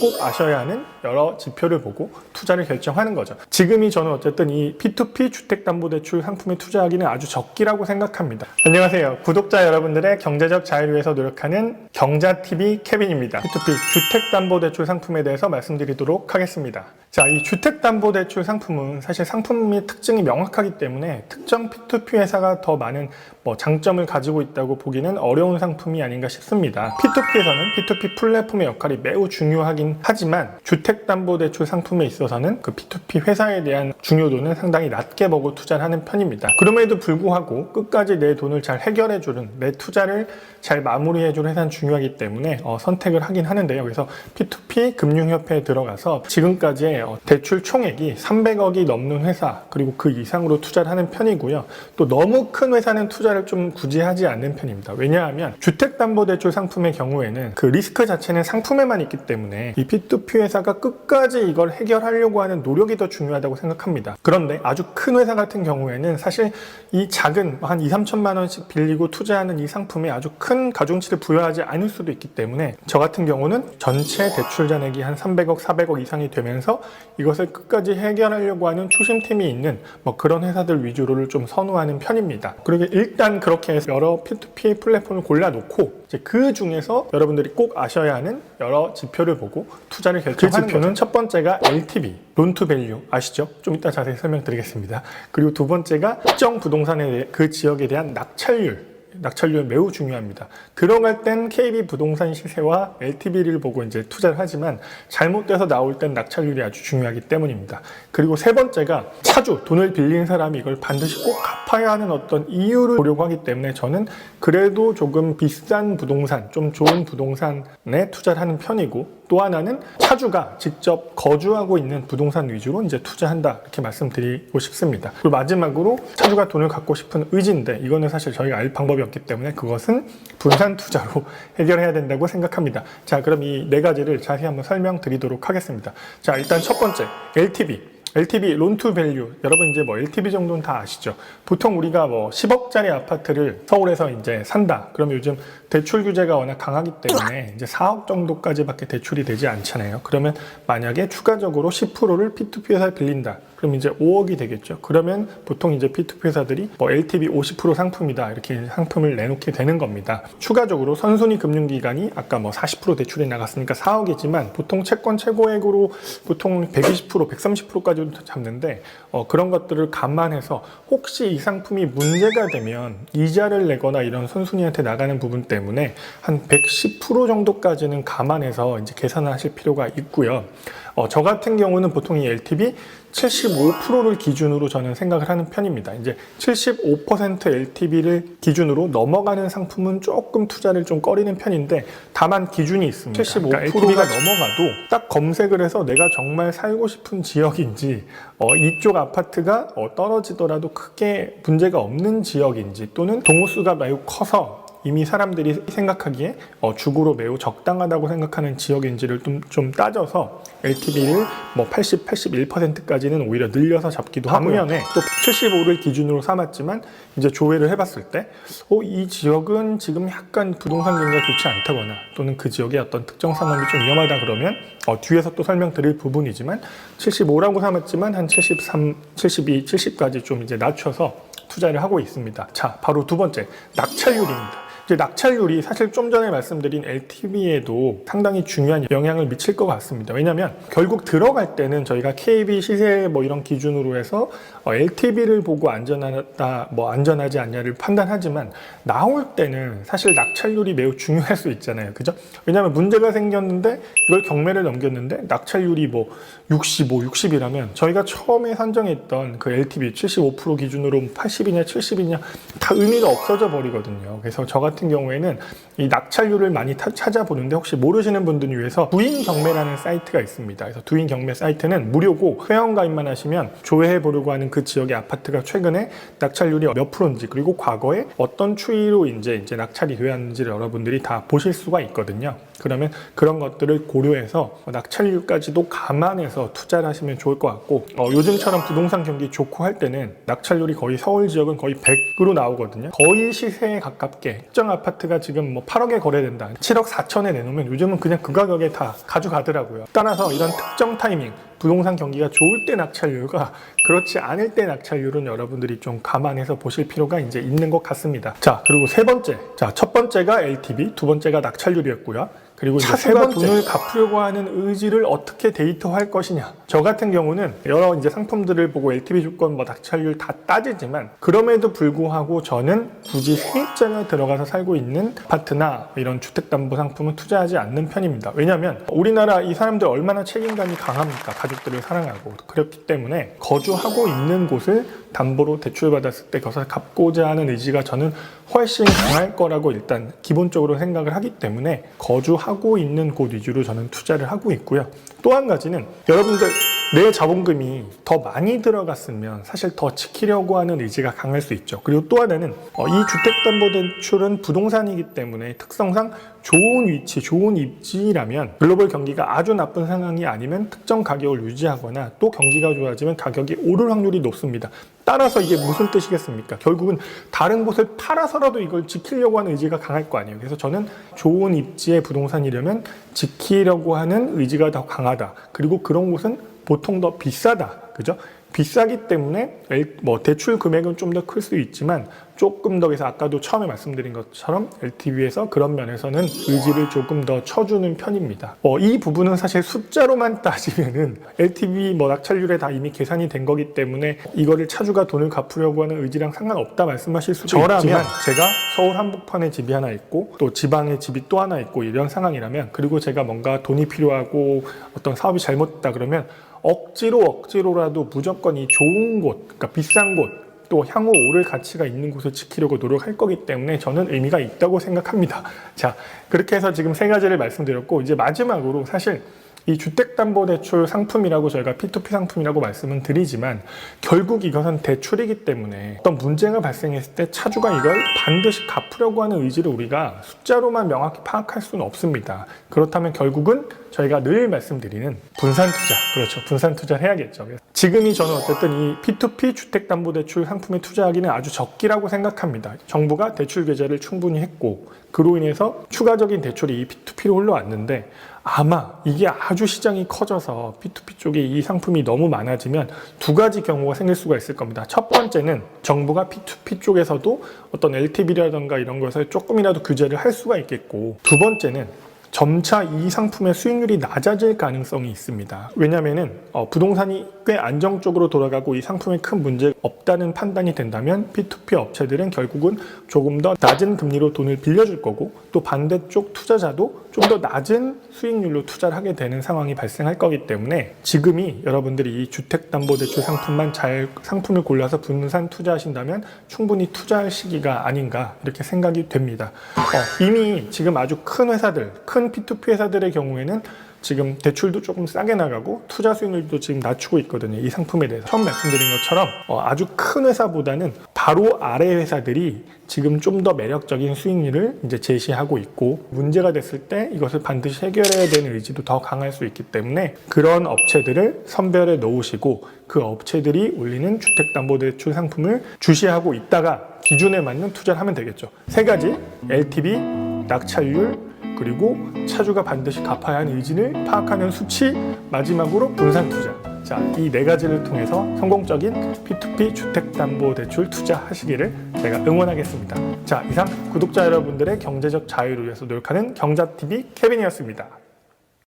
꼭 아셔야 하는 여러 지표를 보고 투자를 결정하는 거죠. 지금이 저는 어쨌든 이 P2P 주택담보대출 상품에 투자하기는 아주 적기라고 생각합니다. 안녕하세요. 구독자 여러분들의 경제적 자유를 위해서 노력하는 경자TV 케빈입니다. P2P 주택담보대출 상품에 대해서 말씀드리도록 하겠습니다. 자, 이 주택담보대출 상품은 사실 상품의 특징이 명확하기 때문에 특정 P2P 회사가 더 많은 장점을 가지고 있다고 보기는 어려운 상품이 아닌가 싶습니다. P2P에서는 P2P 플랫폼의 역할이 매우 중요하긴 하지만 주택담보대출 상품에 있어서는 그 P2P 회사에 대한 중요도는 상당히 낮게 보고 투자를 하는 편입니다. 그럼에도 불구하고 끝까지 내 돈을 잘 해결해주는, 내 투자를 잘 마무리해주는 회사는 중요하기 때문에 선택을 하긴 하는데요. 그래서 P2P 금융협회에 들어가서 지금까지의 대출 총액이 300억이 넘는 회사, 그리고 그 이상으로 투자를 하는 편이고요. 또 너무 큰 회사는 투자를 좀 굳이 하지 않는 편입니다. 왜냐하면 주택담보대출 상품의 경우에는 그 리스크 자체는 상품에만 있기 때문에 이 P2P 회사가 끝까지 이걸 해결하려고 하는 노력이 더 중요하다고 생각합니다. 그런데 아주 큰 회사 같은 경우에는 사실 이 작은 한 2, 3천만 원씩 빌리고 투자하는 이 상품에 아주 큰 가중치를 부여하지 않을 수도 있기 때문에 저 같은 경우는 전체 대출 잔액이 한 300억, 400억 이상이 되면서 이것을 끝까지 해결하려고 하는 추심팀이 있는 그런 회사들 위주로를 좀 선호하는 편입니다. 그리고 일단 그렇게 해서 여러 P2P 플랫폼을 골라놓고 이제 그 중에서 여러분들이 꼭 아셔야 하는 여러 지표를 보고 투자를 결정하는 그 지표는 첫 번째가 LTV, Loan to Value 아시죠? 좀 이따 자세히 설명드리겠습니다. 그리고 두 번째가 특정 부동산에 대해 그 지역에 대한 낙찰률은 매우 중요합니다. 들어갈 땐 KB 부동산 시세와 LTV를 보고 이제 투자를 하지만 잘못돼서 나올 땐 낙찰률이 아주 중요하기 때문입니다. 그리고 세 번째가 차주, 돈을 빌린 사람이 이걸 반드시 꼭 갚아야 하는 어떤 이유를 보려고 하기 때문에 저는 그래도 조금 비싼 부동산, 좀 좋은 부동산에 투자를 하는 편이고, 또 하나는 차주가 직접 거주하고 있는 부동산 위주로 이제 투자한다, 이렇게 말씀드리고 싶습니다. 그리고 마지막으로 차주가 돈을 갖고 싶은 의지인데 이거는 사실 저희가 알 방법이 없기 때문에 그것은 분산 투자로 해결해야 된다고 생각합니다. 자, 그럼 이 네 가지를 자세히 한번 설명드리도록 하겠습니다. 자, 일단 첫 번째 LTV, Loan to Value. 여러분 이제 LTV 정도는 다 아시죠? 보통 우리가 10억짜리 아파트를 서울에서 이제 산다. 그럼 요즘 대출 규제가 워낙 강하기 때문에 이제 4억 정도까지밖에 대출이 되지 않잖아요. 그러면 만약에 추가적으로 10%를 P2P 회사에 빌린다. 그럼 이제 5억이 되겠죠. 그러면 보통 이제 P2P 회사들이 LTV 50% 상품이다, 이렇게 상품을 내놓게 되는 겁니다. 추가적으로 선순위 금융기관이 아까 40% 대출이 나갔으니까 4억이지만 보통 채권 최고액으로 보통 120%, 130%까지 잡는데 그런 것들을 감안해서 혹시 이 상품이 문제가 되면 이자를 내거나 이런 선순위한테 나가는 부분 때문에 한 110% 정도까지는 감안해서 이제 계산을 하실 필요가 있고요. 저 같은 경우는 보통 이 LTV 75%를 기준으로 저는 생각을 하는 편입니다. 이제 75% LTV를 기준으로 넘어가는 상품은 조금 투자를 좀 꺼리는 편인데, 다만 기준이 있습니다. 75%가 그러니까 LTV가 넘어가도 딱 검색을 해서 내가 정말 살고 싶은 지역인지, 이쪽 아파트가 떨어지더라도 크게 문제가 없는 지역인지, 또는 동호수가 매우 커서 이미 사람들이 생각하기에 주거로 매우 적당하다고 생각하는 지역인지를 좀 따져서 LTV를 80, 81%까지는 오히려 늘려서 잡기도 하고요. 반면에 또 75를 기준으로 삼았지만 이제 조회를 해봤을 때 이 지역은 지금 약간 부동산 경기가 좋지 않다거나, 또는 그 지역의 어떤 특정 상황이 좀 위험하다 그러면 뒤에서 또 설명드릴 부분이지만 75라고 삼았지만 한 73, 72, 70까지 좀 이제 낮춰서 투자를 하고 있습니다. 자, 바로 두 번째, 낙찰률입니다. 낙찰률이 사실 좀 전에 말씀드린 LTV에도 상당히 중요한 영향을 미칠 것 같습니다. 왜냐하면 결국 들어갈 때는 저희가 KB 시세 이런 기준으로 해서 LTV를 보고 안전하다, 안전하지 않냐를 판단하지만, 나올 때는 사실 낙찰률이 매우 중요할 수 있잖아요. 그죠? 왜냐하면 문제가 생겼는데 이걸 경매를 넘겼는데 낙찰률이 65, 60이라면 저희가 처음에 산정했던 그 LTV 75% 기준으로 80이냐 70이냐 다 의미가 없어져 버리거든요. 그래서 저 같은 경우에는 이 낙찰률을 많이 찾아보는데, 혹시 모르시는 분들을 위해서 두인 경매라는 사이트가 있습니다. 그래서 두인 경매 사이트는 무료고 회원가입만 하시면 조회해 보려고 하는 그 지역의 아파트가 최근에 낙찰률이 몇 프로인지, 그리고 과거에 어떤 추이로 이제 낙찰이 되었는지를 여러분들이 다 보실 수가 있거든요. 그러면 그런 것들을 고려해서 낙찰률까지도 감안해서 투자를 하시면 좋을 것 같고, 요즘처럼 부동산 경기 좋고 할 때는 낙찰률이 거의 서울 지역은 거의 100으로 나오거든요. 거의 시세에 가깝게 특정 아파트가 지금 뭐 8억에 거래된다, 7억 4천에 내놓으면 요즘은 그냥 그 가격에 다 가져가더라고요. 따라서 이런 특정 타이밍, 부동산 경기가 좋을 때 낙찰률과 그렇지 않을 때 낙찰률은 여러분들이 좀 감안해서 보실 필요가 이제 있는 것 같습니다. 자, 그리고 세 번째. 자, 첫 번째가 LTV, 두 번째가 낙찰률이었고요. 그리고 차세가 돈을 갚으려고 하는 의지를 어떻게 데이터화할 것이냐. 저 같은 경우는 여러 이제 상품들을 보고 LTV 조건, 낙찰률 다 따지지만, 그럼에도 불구하고 저는 굳이 세입자가 들어가서 살고 있는 아파트나 이런 주택담보상품은 투자하지 않는 편입니다. 왜냐하면 우리나라 이 사람들 얼마나 책임감이 강합니까? 가족들을 사랑하고. 그렇기 때문에 거주하고 있는 곳을 담보로 대출받았을 때 그것을 갚고자 하는 의지가 저는 훨씬 강할 거라고 일단 기본적으로 생각을 하기 때문에 거주하고 있는 곳 위주로 저는 투자를 하고 있고요. 또 한 가지는 여러분들 내 자본금이 더 많이 들어갔으면 사실 더 지키려고 하는 의지가 강할 수 있죠. 그리고 또 하나는 이 주택담보대출은 부동산이기 때문에 특성상 좋은 위치, 좋은 입지라면 글로벌 경기가 아주 나쁜 상황이 아니면 특정 가격을 유지하거나 또 경기가 좋아지면 가격이 오를 확률이 높습니다. 따라서 이게 무슨 뜻이겠습니까? 결국은 다른 곳을 팔아서라도 이걸 지키려고 하는 의지가 강할 거 아니에요. 그래서 저는 좋은 입지의 부동산이려면 지키려고 하는 의지가 더 강하다. 그리고 그런 곳은 보통 더 비싸다. 그죠? 비싸기 때문에 대출 금액은 좀 더 클 수 있지만 조금 더, 그래서 아까도 처음에 말씀드린 것처럼 LTV에서 그런 면에서는 의지를 조금 더 쳐주는 편입니다. 이 부분은 사실 숫자로만 따지면은 LTV 낙찰률에 다 이미 계산이 된 거기 때문에 이거를 차주가 돈을 갚으려고 하는 의지랑 상관없다 말씀하실 수도 있지만, 제가 서울 한복판에 집이 하나 있고 또 지방에 집이 또 하나 있고 이런 상황이라면, 그리고 제가 뭔가 돈이 필요하고 어떤 사업이 잘못됐다 그러면 억지로라도 무조건 이 좋은 곳, 그러니까 비싼 곳, 또 향후 오를 가치가 있는 곳을 지키려고 노력할 거기 때문에 저는 의미가 있다고 생각합니다. 자, 그렇게 해서 지금 세 가지를 말씀드렸고, 이제 마지막으로 사실 이 주택담보대출 상품이라고 저희가 P2P 상품이라고 말씀은 드리지만, 결국 이것은 대출이기 때문에 어떤 문제가 발생했을 때 차주가 이걸 반드시 갚으려고 하는 의지를 우리가 숫자로만 명확히 파악할 수는 없습니다. 그렇다면 결국은 저희가 늘 말씀드리는 분산투자, 그렇죠, 분산투자를 해야겠죠. 지금이 저는 어쨌든 이 P2P 주택담보대출 상품에 투자하기는 아주 적기라고 생각합니다. 정부가 대출 규제를 충분히 했고, 그로 인해서 추가적인 대출이 이 P2P로 흘러왔는데, 아마 이게 아주 시장이 커져서 P2P 쪽에 이 상품이 너무 많아지면 두 가지 경우가 생길 수가 있을 겁니다. 첫 번째는 정부가 P2P 쪽에서도 어떤 LTV라든가 이런 것을 조금이라도 규제를 할 수가 있겠고, 두 번째는 점차 이 상품의 수익률이 낮아질 가능성이 있습니다. 왜냐하면 부동산이 꽤 안정적으로 돌아가고 이 상품에 큰 문제가 없다는 판단이 된다면 P2P 업체들은 결국은 조금 더 낮은 금리로 돈을 빌려줄 거고, 또 반대쪽 투자자도 좀 더 낮은 수익률로 투자를 하게 되는 상황이 발생할 거기 때문에 지금이 여러분들이 이 주택담보대출 상품만 잘 상품을 골라서 분산 투자하신다면 충분히 투자할 시기가 아닌가 이렇게 생각이 됩니다. 이미 지금 아주 큰 회사들, 큰 P2P 회사들의 경우에는 지금 대출도 조금 싸게 나가고 투자 수익률도 지금 낮추고 있거든요. 이 상품에 대해서 처음 말씀드린 것처럼 아주 큰 회사보다는 바로 아래 회사들이 지금 좀 더 매력적인 수익률을 이제 제시하고 있고, 문제가 됐을 때 이것을 반드시 해결해야 되는 의지도 더 강할 수 있기 때문에 그런 업체들을 선별해 놓으시고 그 업체들이 올리는 주택담보대출 상품을 주시하고 있다가 기준에 맞는 투자를 하면 되겠죠. 세 가지, LTV, 낙찰률, 그리고 차주가 반드시 갚아야 하는 의지를 파악하는 수치, 마지막으로 분산투자. 자, 이 네 가지를 통해서 성공적인 P2P 주택담보대출 투자하시기를 제가 응원하겠습니다. 자, 이상 구독자 여러분들의 경제적 자유를 위해서 노력하는 경자TV 케빈이었습니다.